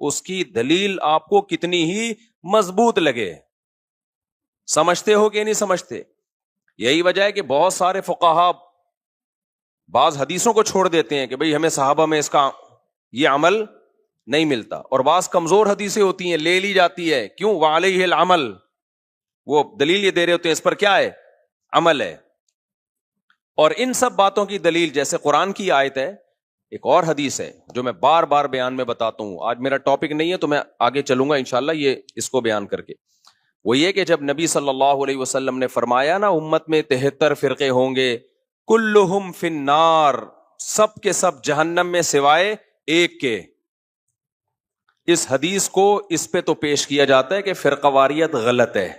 اس کی دلیل آپ کو کتنی ہی مضبوط لگے. سمجھتے ہو کہ نہیں سمجھتے؟ یہی وجہ ہے کہ بہت سارے فقہا بعض حدیثوں کو چھوڑ دیتے ہیں کہ بھئی ہمیں صحابہ میں اس کا یہ عمل نہیں ملتا, اور بعض کمزور حدیثیں ہوتی ہیں لے لی جاتی ہے. کیوں؟ وعلیہ العمل, وہ دلیل یہ دے رہے ہوتے ہیں اس پر کیا ہے؟ عمل ہے. اور ان سب باتوں کی دلیل جیسے قرآن کی آیت ہے, ایک اور حدیث ہے جو میں بار بار بیان میں بتاتا ہوں. آج میرا ٹاپک نہیں ہے تو میں آگے چلوں گا انشاءاللہ یہ اس کو بیان کر کے. وہ یہ کہ جب نبی صلی اللہ علیہ وسلم نے فرمایا نا امت میں 73 فرقے ہوں گے, کلہم فی النار, سب کے سب جہنم میں سوائے ایک کے. اس حدیث کو اس پہ تو پیش کیا جاتا ہے کہ فرقہ واریت غلط ہے,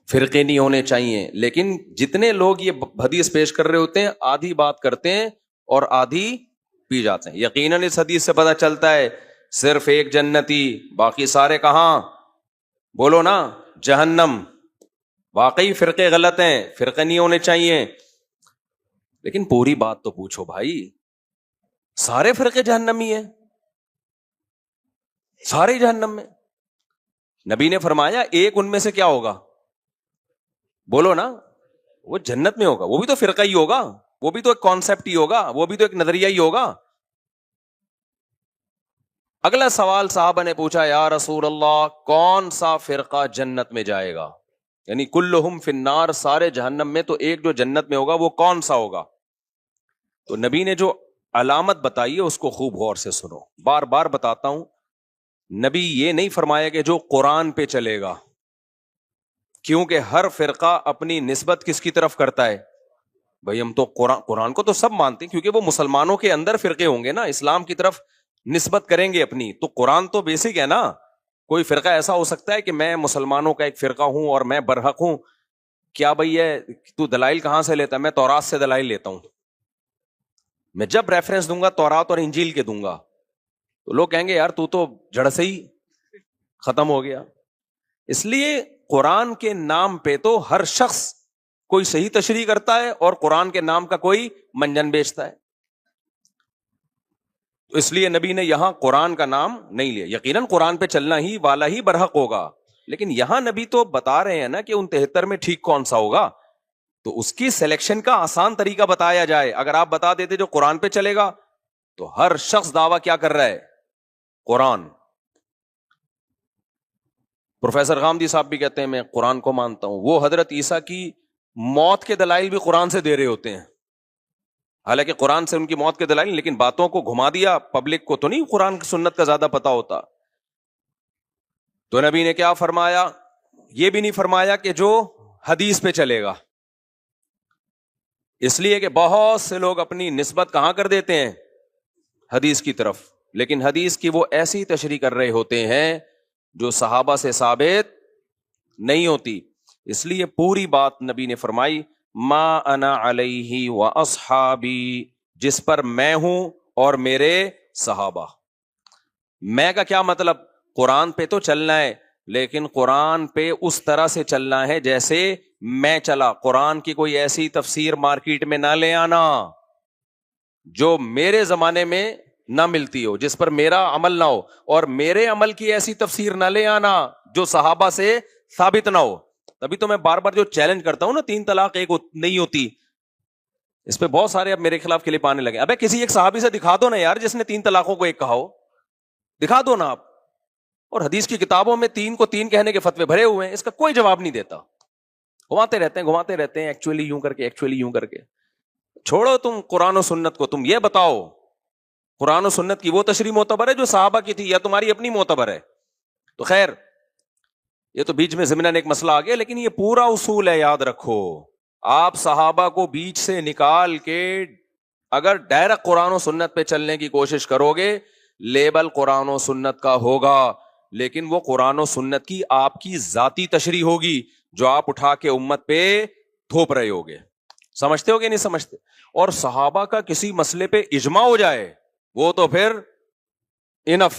فرقے نہیں ہونے چاہیے. لیکن جتنے لوگ یہ حدیث پیش کر رہے ہوتے ہیں آدھی بات کرتے ہیں اور آدھی پی جاتے ہیں. یقیناً اس حدیث سے پتہ چلتا ہے صرف ایک جنتی, باقی سارے کہاں؟ بولو نا, جہنم. واقعی فرقے غلط ہیں, فرقے نہیں ہونے چاہیے. لیکن پوری بات تو پوچھو بھائی, سارے فرقے جہنمی ہیں؟ سارے جہنم میں؟ نبی نے فرمایا ایک ان میں سے کیا ہوگا؟ بولو نا, وہ جنت میں ہوگا. وہ بھی تو فرقہ ہی ہوگا, وہ بھی تو ایک کانسیپٹ ہی ہوگا, وہ بھی تو ایک نظریہ ہی ہوگا. اگلا سوال صحابہ نے پوچھا, یا رسول اللہ کون سا فرقہ جنت میں جائے گا؟ یعنی کلہم فی النار, سارے جہنم میں, تو ایک جو جنت میں ہوگا وہ کون سا ہوگا؟ تو نبی نے جو علامت بتائی ہے اس کو خوب غور سے سنو. بار بار بتاتا ہوں, نبی یہ نہیں فرمایا کہ جو قرآن پہ چلے گا, کیونکہ ہر فرقہ اپنی نسبت کس کی طرف کرتا ہے؟ بھئی ہم تو قرآن کو تو سب مانتے ہیں, کیونکہ وہ مسلمانوں کے اندر فرقے ہوں گے نا, اسلام کی طرف نسبت کریں گے اپنی, تو قرآن تو بیسک ہے نا. کوئی فرقہ ایسا ہو سکتا ہے کہ میں مسلمانوں کا ایک فرقہ ہوں اور میں برحق ہوں؟ کیا بھئی ہے تو دلائل کہاں سے لیتا ہے؟ میں تورات سے دلائل لیتا ہوں. میں جب ریفرنس دوں گا تورات اور انجیل کے دوں گا, تو لوگ کہیں گے یار تو جڑ سے ہی ختم ہو گیا. اس لیے قرآن کے نام پہ تو ہر شخص کوئی صحیح تشریح کرتا ہے اور قرآن کے نام کا کوئی منجن بیچتا ہے. تو اس لیے نبی نے یہاں قرآن کا نام نہیں لیا. یقیناً قرآن پہ چلنا ہی والا ہی برحق ہوگا, لیکن یہاں نبی تو بتا رہے ہیں نا کہ ان 73 میں ٹھیک کون سا ہوگا, تو اس کی سلیکشن کا آسان طریقہ بتایا جائے. اگر آپ بتا دیتے جو قرآن پہ چلے گا, تو ہر شخص دعویٰ کیا کر رہا ہے؟ قرآن. پروفیسر غامدی صاحب بھی کہتے ہیں میں قرآن کو مانتا ہوں. وہ حضرت عیسیٰ کی موت کے دلائل بھی قرآن سے دے رہے ہوتے ہیں, حالانکہ قرآن سے ان کی موت کے دلائل, لیکن باتوں کو گھما دیا. پبلک کو تو نہیں قرآن کی سنت کا زیادہ پتا ہوتا. تو نبی نے کیا فرمایا؟ یہ بھی نہیں فرمایا کہ جو حدیث پہ چلے گا, اس لیے کہ بہت سے لوگ اپنی نسبت کہاں کر دیتے ہیں؟ حدیث کی طرف. لیکن حدیث کی وہ ایسی تشریح کر رہے ہوتے ہیں جو صحابہ سے ثابت نہیں ہوتی. اس لیے پوری بات نبی نے فرمائی, ما انا علیہ و اصحابی, جس پر میں ہوں اور میرے صحابہ. میں کا کیا مطلب؟ قرآن پہ تو چلنا ہے, لیکن قرآن پہ اس طرح سے چلنا ہے جیسے میں چلا. قرآن کی کوئی ایسی تفسیر مارکیٹ میں نہ لے آنا جو میرے زمانے میں نہ ملتی ہو, جس پر میرا عمل نہ ہو, اور میرے عمل کی ایسی تفسیر نہ لے آنا جو صحابہ سے ثابت نہ ہو. تبھی تو میں بار بار جو چیلنج کرتا ہوں نا, 3 طلاق ایک نہیں ہوتی, اس پہ بہت سارے اب میرے خلاف کلپ آنے لگے. ابے کسی ایک صحابی سے دکھا دو نا یار جس نے 3 طلاقوں کو ایک کہا ہو, دکھا دو نا آپ. اور حدیث کی کتابوں میں 3 کو 3 کہنے کے فتوے بھرے ہوئے ہیں, اس کا کوئی جواب نہیں دیتا. گھماتے رہتے ہیں ایکچولی یوں کر کے. چھوڑو تم قرآن و سنت کو, تم یہ بتاؤ قرآن و سنت کی وہ تشریح معتبر ہے جو صحابہ کی تھی, یا تمہاری اپنی معتبر ہے؟ تو خیر یہ تو بیچ میں ضمناً ایک مسئلہ آ گیا, لیکن یہ پورا اصول ہے, یاد رکھو. آپ صحابہ کو بیچ سے نکال کے اگر ڈائریکٹ قرآن و سنت پہ چلنے کی کوشش کرو گے, لیبل قرآن و سنت کا ہوگا, لیکن وہ قرآن و سنت کی آپ کی ذاتی تشریح ہوگی جو آپ اٹھا کے امت پہ تھوپ رہے ہوگے. سمجھتے ہو کہ نہیں سمجھتے؟ اور صحابہ کا کسی مسئلے پہ اجماع ہو جائے وہ تو پھر انف,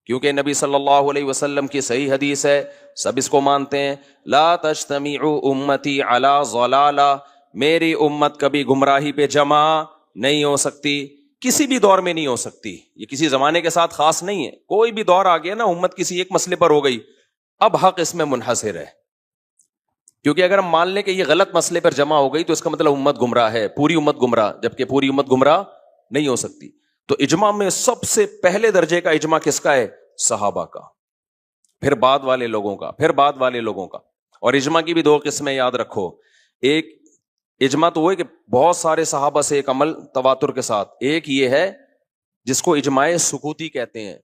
کیونکہ نبی صلی اللہ علیہ وسلم کی صحیح حدیث ہے, سب اس کو مانتے ہیں, لا تجتمع امتی علی ضلالہ, میری امت کبھی گمراہی پہ جمع نہیں ہو سکتی. کسی بھی دور میں نہیں ہو سکتی. یہ کسی زمانے کے ساتھ خاص نہیں ہے. کوئی بھی دور آ گیا نا, امت کسی ایک مسئلے پر ہو گئی, اب حق اس میں منحصر ہے. کیونکہ اگر ہم مان لیں کہ یہ غلط مسئلے پر جمع ہو گئی تو اس کا مطلب امت گمراہ ہے, پوری امت گمراہ, جبکہ پوری امت گمراہ نہیں ہو سکتی. تو اجماع میں سب سے پہلے درجے کا اجماع کس کا ہے؟ صحابہ کا, پھر بعد والے لوگوں کا, پھر بعد والے لوگوں کا. اور اجماع کی بھی دو قسمیں یاد رکھو. ایک اجماع تو وہ ہے کہ بہت سارے صحابہ سے ایک عمل تواتر کے ساتھ. ایک یہ ہے جس کو اجماع سکوتی کہتے ہیں,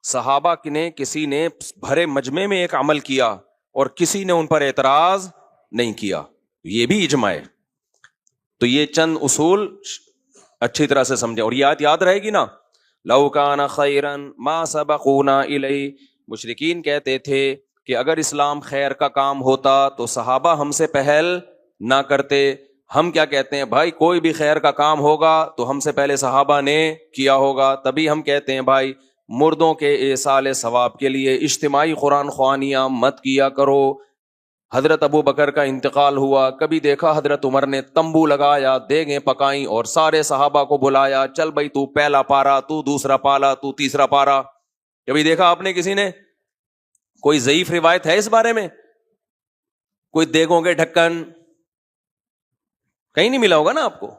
صحابہ نے کسی نے بھرے مجمع میں ایک عمل کیا اور کسی نے ان پر اعتراض نہیں کیا, یہ بھی اجماع ہے. تو یہ چند اصول اچھی طرح سے سمجھیں. اور یہ آیت یاد رہے گی نا, لو کان خیرا ما سبقونا الیہ. مشرکین کہتے تھے کہ اگر اسلام خیر کا کام ہوتا تو صحابہ ہم سے پہل نہ کرتے. ہم کیا کہتے ہیں بھائی, کوئی بھی خیر کا کام ہوگا تو ہم سے پہلے صحابہ نے کیا ہوگا. تبھی ہم کہتے ہیں بھائی مردوں کے ایصال ثواب کے لیے اجتماعی قرآن خوانیاں مت کیا کرو. حضرت ابو بکر کا انتقال ہوا, کبھی دیکھا حضرت عمر نے تمبو لگایا, دیگیں پکائیں اور سارے صحابہ کو بلایا, چل بھائی تو پہلا پارا, تو دوسرا پالا, تو تیسرا پارا. کبھی دیکھا آپ نے کسی نے؟ کوئی ضعیف روایت ہے اس بارے میں؟ کوئی دیگوں کے ڈھکن کہیں نہیں ملا ہوگا نا آپ کو.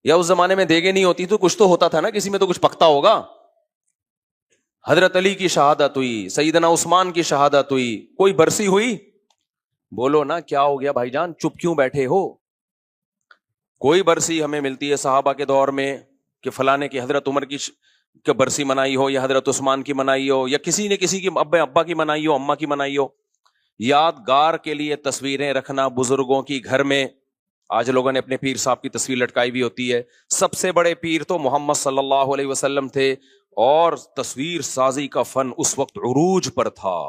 یا اس زمانے میں دیگیں نہیں ہوتی تو کچھ تو ہوتا تھا نا, کسی میں تو کچھ پکتا ہوگا. حضرت علی کی شہادت ہوئی, سیدنا عثمان کی شہادت ہوئی, کوئی برسی ہوئی؟ بولو نا کیا ہو گیا بھائی جان, چپ کیوں بیٹھے ہو؟ کوئی برسی ہمیں ملتی ہے صحابہ کے دور میں کہ فلانے کی حضرت عمر کی برسی منائی ہو, یا حضرت عثمان کی منائی ہو, یا کسی نے کسی کی ابا کی منائی ہو, اماں کی منائی ہو. یادگار کے لیے تصویریں رکھنا بزرگوں کی گھر میں. آج لوگوں نے اپنے پیر صاحب کی تصویر لٹکائی بھی ہوتی ہے. سب سے بڑے پیر تو محمد صلی اللہ علیہ وسلم تھے, اور تصویر سازی کا فن اس وقت عروج پر تھا.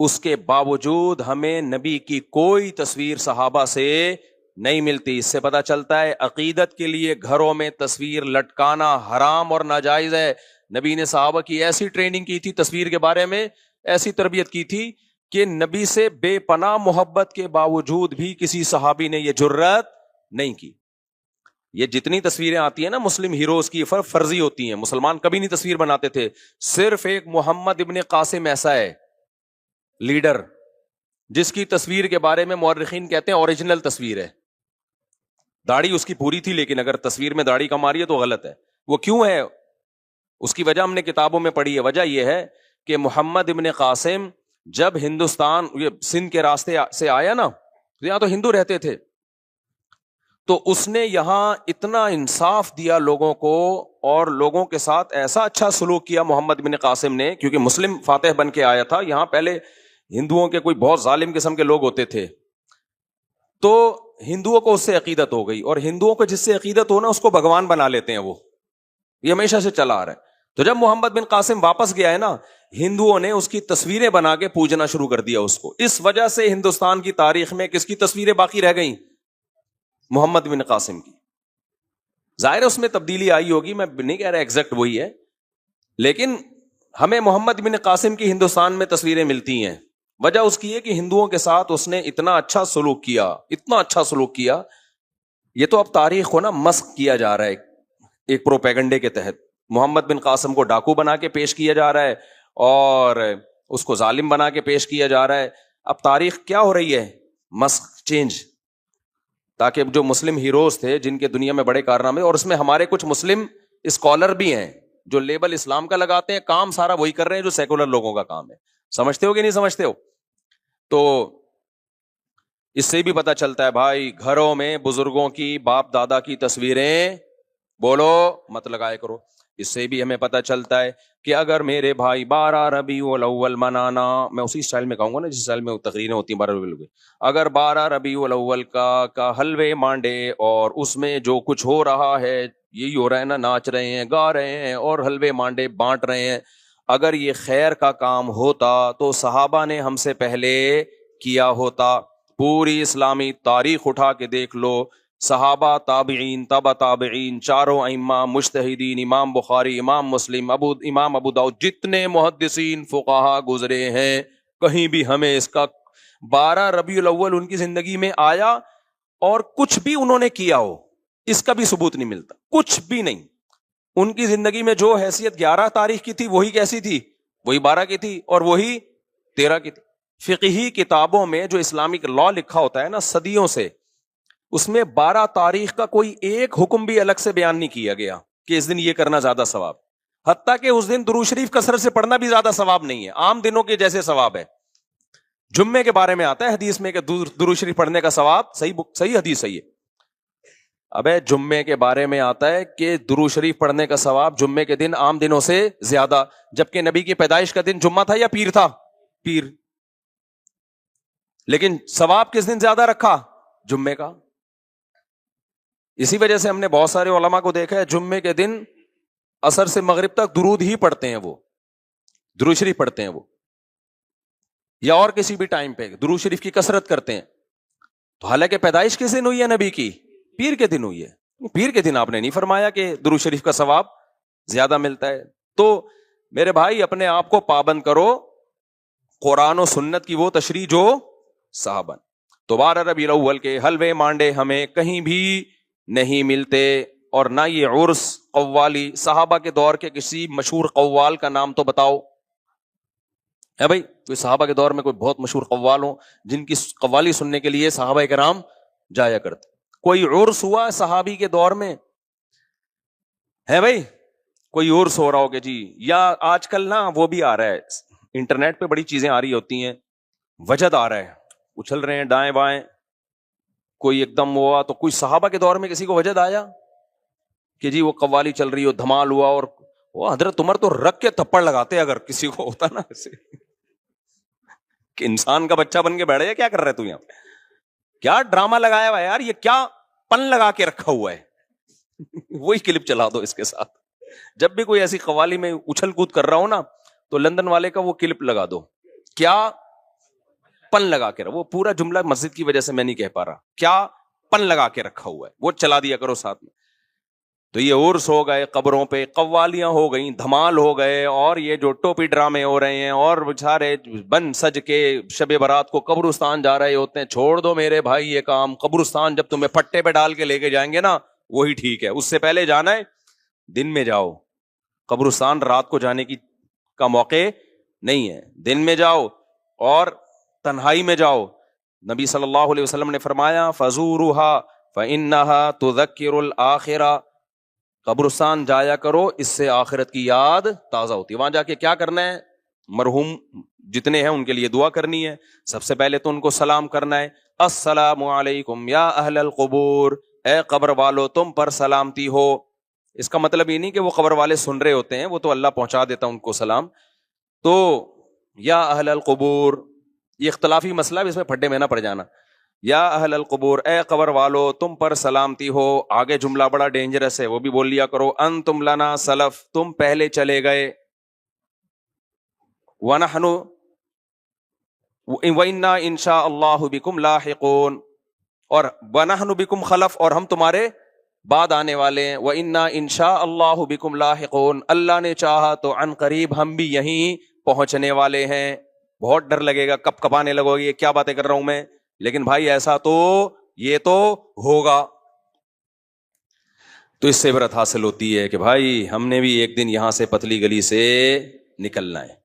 اس کے باوجود ہمیں نبی کی کوئی تصویر صحابہ سے نہیں ملتی. اس سے پتہ چلتا ہے عقیدت کے لیے گھروں میں تصویر لٹکانا حرام اور ناجائز ہے. نبی نے صحابہ کی ایسی ٹریننگ کی تھی تصویر کے بارے میں, ایسی تربیت کی تھی کہ نبی سے بے پناہ محبت کے باوجود بھی کسی صحابی نے یہ جرات نہیں کی. یہ جتنی تصویریں آتی ہیں نا مسلم ہیروز کی, فرضی ہوتی ہیں, مسلمان کبھی نہیں تصویر بناتے تھے. صرف ایک محمد ابن قاسم ایسا ہے لیڈر جس کی تصویر کے بارے میں مورخین کہتے ہیں اوریجنل تصویر ہے. داڑھی اس کی پوری تھی, لیکن اگر تصویر میں داڑھی کم آ رہی ہے تو غلط ہے. وہ کیوں ہے؟ اس کی وجہ ہم نے کتابوں میں پڑھی ہے. وجہ یہ ہے کہ محمد ابن قاسم جب ہندوستان یہ سندھ کے راستے سے آیا نا, یہاں تو ہندو رہتے تھے, تو اس نے یہاں اتنا انصاف دیا لوگوں کو, اور لوگوں کے ساتھ ایسا اچھا سلوک کیا محمد بن قاسم نے, کیونکہ مسلم فاتح بن کے آیا تھا. یہاں پہلے ہندوؤں کے کوئی بہت ظالم قسم کے لوگ ہوتے تھے, تو ہندوؤں کو اس سے عقیدت ہو گئی, اور ہندوؤں کو جس سے عقیدت ہو نا اس کو بھگوان بنا لیتے ہیں. وہ یہ ہمیشہ سے چلا آ رہا ہے. تو جب محمد بن قاسم واپس گیا ہے نا, ہندوؤں نے اس کی تصویریں بنا کے پوجنا شروع کر دیا اس کو. اس وجہ سے ہندوستان کی تاریخ میں کس کی تصویریں باقی رہ گئیں؟ محمد بن قاسم کی. ظاہر اس میں تبدیلی آئی ہوگی, میں نہیں کہہ رہا ایگزیکٹ وہی ہے, لیکن ہمیں محمد بن قاسم کی ہندوستان میں تصویریں ملتی ہیں. وجہ اس کی ہے کہ ہندوؤں کے ساتھ اس نے اتنا اچھا سلوک کیا, اتنا اچھا سلوک کیا. یہ تو اب تاریخ کو نا مسخ کیا جا رہا ہے ایک پروپیگنڈے کے تحت. محمد بن قاسم کو ڈاکو بنا کے پیش کیا جا رہا ہے, اور اس کو ظالم بنا کے پیش کیا جا رہا ہے. اب تاریخ کیا ہو رہی ہے؟ مسخ, چینج, تاکہ جو مسلم ہیروز تھے جن کے دنیا میں بڑے کارنامے, اور اس میں ہمارے کچھ مسلم اسکالر بھی ہیں جو لیبل اسلام کا لگاتے ہیں, کام سارا وہی کر رہے ہیں جو سیکولر لوگوں کا کام ہے. سمجھتے ہو کہ نہیں سمجھتے ہو؟ تو اس سے بھی پتہ چلتا ہے بھائی گھروں میں بزرگوں کی, باپ دادا کی تصویریں بولو مت لگائے کرو. اس سے بھی ہمیں پتہ چلتا ہے کہ اگر میرے بھائی 12 ربیع الاول منانا, میں اسی اسٹائل میں کہوں گا نا جس اسٹائل میں تقریریں ہوتی ہیں 12 ربیع الاول, اگر 12 ربیع الاول کا حلوے مانڈے اور اس میں جو کچھ ہو رہا ہے, یہی ہو رہا ہے نا, ناچ رہے ہیں, گا رہے ہیں اور حلوے مانڈے بانٹ رہے ہیں, اگر یہ خیر کا کام ہوتا تو صحابہ نے ہم سے پہلے کیا ہوتا. پوری اسلامی تاریخ اٹھا کے دیکھ لو, صحابہ, تابعین, تبع تابعین, چاروں ائمہ, مجتہدین, امام بخاری, امام مسلم, امام ابو داؤد, جتنے محدثین فقہا گزرے ہیں, کہیں بھی ہمیں اس کا 12 ربیع الاول ان کی زندگی میں آیا اور کچھ بھی انہوں نے کیا ہو, اس کا بھی ثبوت نہیں ملتا, کچھ بھی نہیں. ان کی زندگی میں جو حیثیت 11 تاریخ کی تھی وہی کیسی تھی, وہی 12 کی تھی, اور وہی 13 کی تھی. فقہی کتابوں میں جو اسلامک لا لکھا ہوتا ہے نا صدیوں سے, اس میں 12 تاریخ کا کوئی ایک حکم بھی الگ سے بیان نہیں کیا گیا کہ اس دن یہ کرنا زیادہ ثواب. حتیٰ کہ اس دن درود شریف کثرت سے پڑھنا بھی زیادہ ثواب نہیں ہے, عام دنوں کے جیسے ثواب ہے. جمعے کے بارے میں آتا ہے حدیث میں کہ درود شریف پڑھنے کا ثواب, صحیح حدیث صحیح ہے. ابے جمعے کے بارے میں آتا ہے کہ درود شریف پڑھنے کا ثواب جمعے کے دن عام دنوں سے زیادہ, جبکہ نبی کی پیدائش کا دن جمعہ تھا یا پیر تھا, پیر. لیکن ثواب کس دن زیادہ رکھا, جمعے کا. اسی وجہ سے ہم نے بہت سارے علماء کو دیکھا ہے جمعے کے دن عصر سے مغرب تک درود ہی پڑھتے ہیں, وہ درود شریف پڑھتے ہیں وہ, یا اور کسی بھی ٹائم پہ درود شریف کی کثرت کرتے ہیں. تو حالانکہ پیدائش کس دن ہوئی ہے نبی کی, پیر کے دن ہوئی ہے. پیر کے دن آپ نے نہیں فرمایا کہ درود شریف کا ثواب زیادہ ملتا ہے. تو میرے بھائی اپنے آپ کو پابند کرو قرآن و سنت کی وہ تشریح جو صحابہ. تو 12 ربیع الاول کے حلوے مانڈے ہمیں کہیں بھی نہیں ملتے, اور نہ یہ عرس قوالی. صحابہ کے دور کے کسی مشہور قوال کا نام تو بتاؤ ہے بھائی, کوئی صحابہ کے دور میں کوئی بہت مشہور قوال ہو جن کی قوالی سننے کے لیے صحابہ کرام جایا کرتے. کوئی عرس ہوا صحابی کے دور میں ہے بھائی, کوئی عرس ہو رہا ہو کہ جی, یا آج کل نا وہ بھی آ رہا ہے انٹرنیٹ پہ بڑی چیزیں آ رہی ہوتی ہیں, وجد آ رہا ہے, اچھل رہے ہیں دائیں بائیں, کوئی ایک دم ہوا. تو کوئی صحابہ کے دور میں کسی کو وجد آیا کہ جی وہ قوالی چل رہی ہو, دھمال ہوا, اور وہ حضرت عمر تو رکھ کے تھپڑ لگاتے اگر کسی کو ہوتا نا ایسے کہ انسان کا بچہ بن کے بیٹھ جائے, کیا کر رہے تو یہاں پہ, کیا ڈرامہ لگایا ہوا ہے یار, یہ کیا پن لگا کے رکھا ہوا ہے وہی کلپ چلا دو اس کے ساتھ. جب بھی کوئی ایسی قوالی میں اچھل کود کر رہا ہو نا تو لندن والے کا وہ کلپ لگا دو, کیا پن لگا کے رہا. وہ پورا جملہ مسجد کی وجہ سے میں نہیں کہہ پا رہا, کیا پن لگا کے رکھا ہوا ہے, وہ چلا دیا کرو ساتھ میں. تو یہ عرس ہو گئے, قبروں پہ قوالیاں ہو گئیں, دھمال ہو گئے, اور یہ جو ٹوپی ڈرامے ہو رہے ہیں, اور بیچارے بن سج کے شب برات کو قبرستان جا رہے ہوتے ہیں. چھوڑ دو میرے بھائی یہ کام, قبرستان جب تمہیں پٹے پہ ڈال کے لے کے جائیں گے نا وہی ٹھیک ہے. اس سے پہلے جانا ہے دن میں جاؤ, قبرستان رات کو جانے کا موقع نہیں ہے, دن میں جاؤ اور تنہائی میں جاؤ. نبی صلی اللہ علیہ وسلم نے فرمایا فزورها فانها تذکر الاخرہ, قبرستان جایا کرو, اس سے آخرت کی یاد تازہ ہوتی ہے. وہاں جا کے کیا کرنا ہے, مرحوم جتنے ہیں ان کے لیے دعا کرنی ہے. سب سے پہلے تو ان کو سلام کرنا ہے, السلام علیکم یا اہل القبور, اے قبر والو تم پر سلامتی ہو. اس کا مطلب یہ نہیں کہ وہ قبر والے سن رہے ہوتے ہیں, وہ تو اللہ پہنچا دیتا ان کو سلام. تو یا اہل القبور یہ اختلافی مسئلہ ہے, اس میں پھڈے میں نہ پڑ جانا. یا اہل القبور, اے قبر والو تم پر سلامتی ہو. آگے جملہ بڑا ڈینجرس ہے, وہ بھی بول لیا کرو, انتم لنا سلف, تم پہلے چلے گئے, ونحن وإنا انشاء اللہ بکم لاحقون, اور ونحن بکم خلف, اور ہم تمہارے بعد آنے والے ہیں. وإنا انشاء اللہ بکم لاحقون, اللہ نے چاہا تو عن قریب ہم بھی یہیں پہنچنے والے ہیں. بہت ڈر لگے گا, کب کبانے لگو گے, یہ کیا باتیں کر رہا ہوں میں, لیکن بھائی ایسا تو یہ تو ہوگا. تو اس سے عبرت حاصل ہوتی ہے کہ بھائی ہم نے بھی ایک دن یہاں سے پتلی گلی سے نکلنا ہے.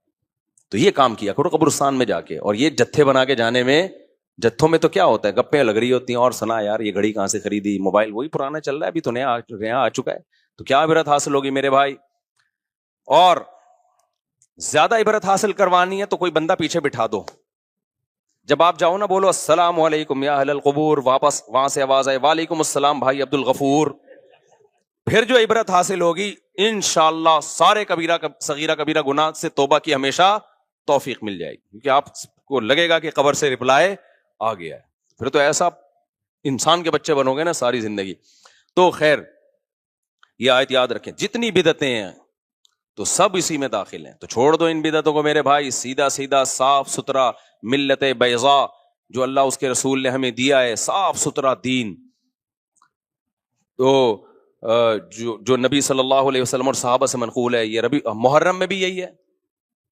تو یہ کام کیا کرو قبرستان میں جا کے. اور یہ جتھے بنا کے جانے میں, جتھوں میں تو کیا ہوتا ہے, گپیں لگ رہی ہوتی ہیں, اور سنا یار یہ گھڑی کہاں سے خریدی, موبائل وہی پرانا چل رہا ہے, ابھی تو نیا آ چکا ہے. تو کیا عبرت حاصل ہوگی میرے بھائی. اور زیادہ عبرت حاصل کروانی ہے تو کوئی بندہ پیچھے بٹھا دو, جب آپ جاؤ نا بولو السلام علیکم یا اہل القبور, واپس وہاں سے آواز آئے وعلیکم السلام بھائی عبد الغفور. پھر جو عبرت حاصل ہوگی انشاءاللہ سارے صغیرہ کبیرہ گناہ سے توبہ کی ہمیشہ توفیق مل جائے گی, کیونکہ آپ کو لگے گا کہ قبر سے رپلائے آ گیا ہے. پھر تو ایسا انسان کے بچے بنو گے نا ساری زندگی. تو خیر یہ آیت یاد رکھیں, جتنی بدعتیں ہیں تو سب اسی میں داخل ہیں. تو چھوڑ دو ان بدعتوں کو میرے بھائی, سیدھا سیدھا صاف ستھرا ملت بیضاء جو اللہ اس کے رسول نے ہمیں دیا ہے, صاف ستھرا دین. تو جو نبی صلی اللہ علیہ وسلم اور صحابہ سے منقول ہے, یہ محرم میں بھی یہی ہے.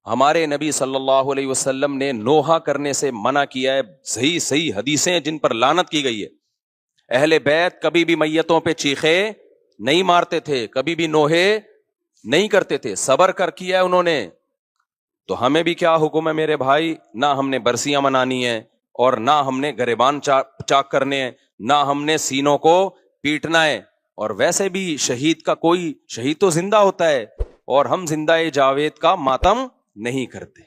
ہمارے نبی صلی اللہ علیہ وسلم نے نوحہ کرنے سے منع کیا ہے, صحیح حدیثیں جن پر لعنت کی گئی ہے. اہل بیت کبھی بھی میتوں پہ چیخے نہیں مارتے تھے, کبھی بھی نوحے نہیں کرتے تھے, صبر کر کیا ہے انہوں نے. تو ہمیں بھی کیا حکم ہے میرے بھائی, نہ ہم نے برسیاں منانی ہیں اور نہ ہم نے گریبان چاک کرنے ہیں, نہ ہم نے سینوں کو پیٹنا ہے. اور ویسے بھی شہید کا کوئی شہید تو زندہ ہوتا ہے, اور ہم زندہ جاوید کا ماتم نہیں کرتے.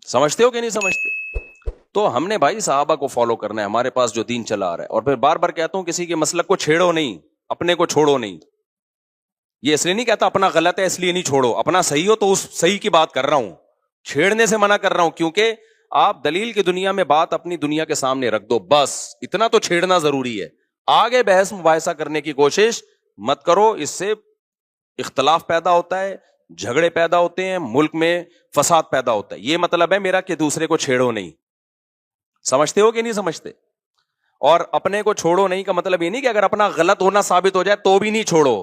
سمجھتے ہو کہ نہیں سمجھتے؟ تو ہم نے بھائی صحابہ کو فالو کرنا ہے, ہمارے پاس جو دین چلا آ رہا ہے. اور پھر بار بار کہتا ہوں کسی کے مسلک کو چھیڑو نہیں, اپنے کو چھوڑو نہیں. یہ اس لیے نہیں کہتا اپنا غلط ہے اس لیے نہیں چھوڑو, اپنا صحیح ہو تو اس صحیح کی بات کر رہا ہوں, چھیڑنے سے منع کر رہا ہوں. کیونکہ آپ دلیل کی دنیا میں بات اپنی دنیا کے سامنے رکھ دو, بس اتنا تو چھیڑنا ضروری ہے. آگے بحث مباحثہ کرنے کی کوشش مت کرو, اس سے اختلاف پیدا ہوتا ہے, جھگڑے پیدا ہوتے ہیں, ملک میں فساد پیدا ہوتا ہے. یہ مطلب ہے میرا کہ دوسرے کو چھیڑو نہیں. سمجھتے ہو کہ نہیں سمجھتے؟ اور اپنے کو چھوڑو نہیں کا مطلب یہ نہیں کہ اگر اپنا غلط ہونا ثابت ہو جائے تو بھی نہیں چھوڑو.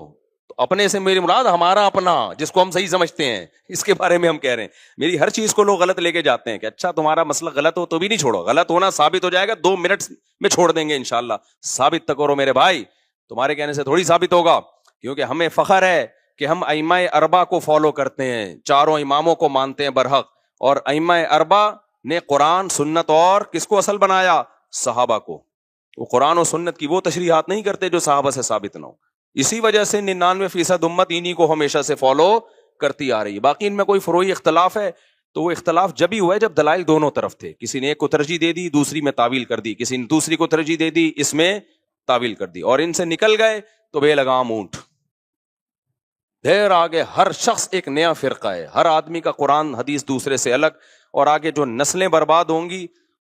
تو اپنے سے میری مراد ہمارا اپنا, جس کو ہم صحیح سمجھتے ہیں, اس کے بارے میں ہم کہہ رہے ہیں. میری ہر چیز کو لوگ غلط لے کے جاتے ہیں کہ اچھا تمہارا مسئلہ غلط ہو تو بھی نہیں چھوڑو, غلط ہونا ثابت ہو جائے گا 2 منٹ میں چھوڑ دیں گے انشاءاللہ. ثابت تک کرو میرے بھائی, تمہارے کہنے سے تھوڑی ثابت ہوگا. کیونکہ ہمیں فخر ہے کہ ہم ائمہ اربعہ کو فالو کرتے ہیں, چاروں اماموں کو مانتے ہیں برحق. اور ائمہ اربعہ نے قرآن سنت اور کس کو اصل بنایا؟ صحابہ کو. وہ قرآن و سنت کی وہ تشریحات نہیں کرتے جو صحابہ سے ثابت نہ ہو. اسی وجہ سے 99% امت انہی کو ہمیشہ سے فالو کرتی آ رہی ہے. باقی ان میں کوئی فروعی اختلاف ہے تو وہ اختلاف جب ہی ہوا ہے جب دلائل دونوں طرف تھے. کسی نے ایک کو ترجیح دے دی, دوسری میں تعویل کر دی, کسی نے دوسری کو ترجیح دے دی, اس میں تعویل کر دی, اور ان سے نکل گئے تو بے لگام اونٹ. دیر آگے ہر شخص ایک نیا فرقہ ہے, ہر آدمی کا قرآن حدیث دوسرے سے الگ. اور آگے جو نسلیں برباد ہوں گی,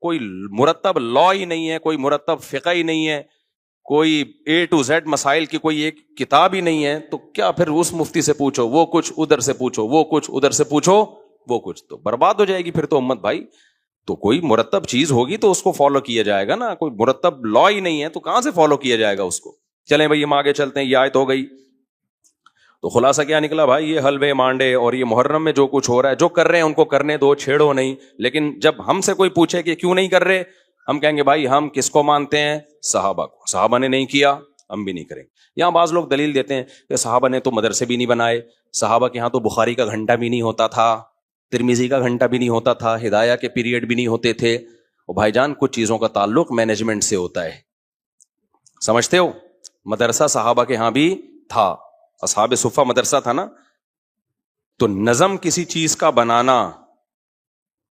کوئی مرتب لا ہی نہیں ہے, کوئی مرتب فقہ ہی نہیں ہے, کوئی A to Z مسائل کی کوئی ایک کتاب ہی نہیں ہے. تو کیا پھر اس مفتی سے پوچھو وہ کچھ, ادھر سے پوچھو وہ کچھ, ادھر سے پوچھو وہ کچھ, تو برباد ہو جائے گی پھر تو امت بھائی. تو کوئی مرتب چیز ہوگی تو اس کو فالو کیا جائے گا نا. کوئی مرتب لا ہی نہیں ہے تو کہاں سے فالو کیا جائے گا اس کو. چلیں بھائی ہم آگے چلتے ہیں, یہ آیت ہو گئی. تو خلاصہ کیا نکلا بھائی, یہ حلوے مانڈے اور یہ محرم میں جو کچھ ہو رہا ہے, جو کر رہے ہیں ان کو کرنے دو, چھیڑو نہیں. لیکن جب ہم سے کوئی پوچھے کہ کیوں نہیں کر رہے, ہم کہیں گے بھائی ہم کس کو مانتے ہیں؟ صحابہ کو. صحابہ نے نہیں کیا, ہم بھی نہیں کریں. یہاں بعض لوگ دلیل دیتے ہیں کہ صحابہ نے تو مدرسے بھی نہیں بنائے, صحابہ کے ہاں تو بخاری کا گھنٹہ بھی نہیں ہوتا تھا, ترمذی کا گھنٹہ بھی نہیں ہوتا تھا, ہدایہ کے پیریڈ بھی نہیں ہوتے تھے. اور بھائی جان کچھ چیزوں کا تعلق مینجمنٹ سے ہوتا ہے, سمجھتے ہو. مدرسہ صحابہ کے ہاں بھی تھا, اصحاب صفہ مدرسہ تھا نا. تو نظم کسی چیز کا بنانا,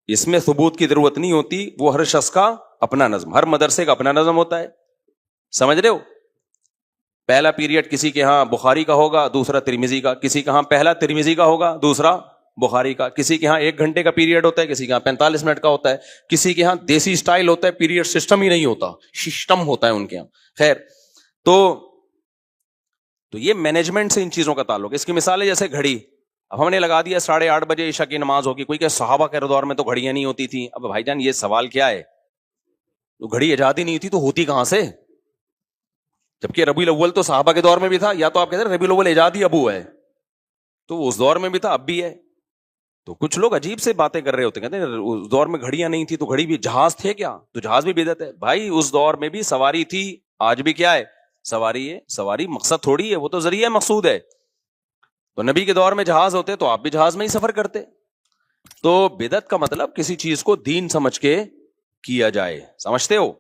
اس میں ثبوت کی ضرورت نہیں ہوتی, وہ ہر شخص کا اپنا نظم, ہر مدرسے کا اپنا نظم ہوتا ہے. سمجھ رہے ہو؟ پہلا پیریڈ کسی کے ہاں بخاری کا ہوگا, دوسرا ترمذی کا. کسی کے ہاں پہلا ترمذی کا ہوگا, دوسرا بخاری کا. کسی کے ہاں 1 گھنٹے کا پیریڈ ہوتا ہے, کسی کے ہاں 45 منٹ کا ہوتا ہے. کسی کے ہاں دیسی سٹائل ہوتا ہے, پیریڈ سسٹم ہی نہیں ہوتا, سسٹم ہوتا ہے ان کے ہاں. خیر, تو یہ مینجمنٹ سے ان چیزوں کا تعلق. اس کی مثال ہے جیسے گھڑی. اب ہم نے لگا دیا 8:30 بجے عشاء کی نماز ہوگی. کوئی کہ صحابہ کے دور میں تو گھڑیاں نہیں ہوتی تھیں. اب بھائی جان یہ سوال کیا ہے, تو گھڑی ایجاد ہی نہیں تھی تو ہوتی کہاں سے؟ جبکہ ربیع الاول تو صحابہ کے دور میں بھی تھا. یا تو آپ کہتے ہیں ربیع الاول ایجاد ہی ابو ہے, تو اس دور میں بھی تھا, اب بھی ہے. تو کچھ لوگ عجیب سے باتیں کر رہے ہوتے ہیں, کہتے ہیں اس دور میں گھڑیاں نہیں تھی تو گھڑی بھی, جہاز تھے کیا تو جہاز بھی بدعت ہے. بھائی اس دور میں بھی سواری تھی, آج بھی کیا ہے, سواری ہے. سواری مقصد تھوڑی ہے, وہ تو ذریعہ مقصود ہے. تو نبی کے دور میں جہاز ہوتے تو آپ بھی جہاز میں ہی سفر کرتے. تو بدعت کا مطلب کسی چیز کو دین سمجھ کے کیا جائے, سمجھتے ہو.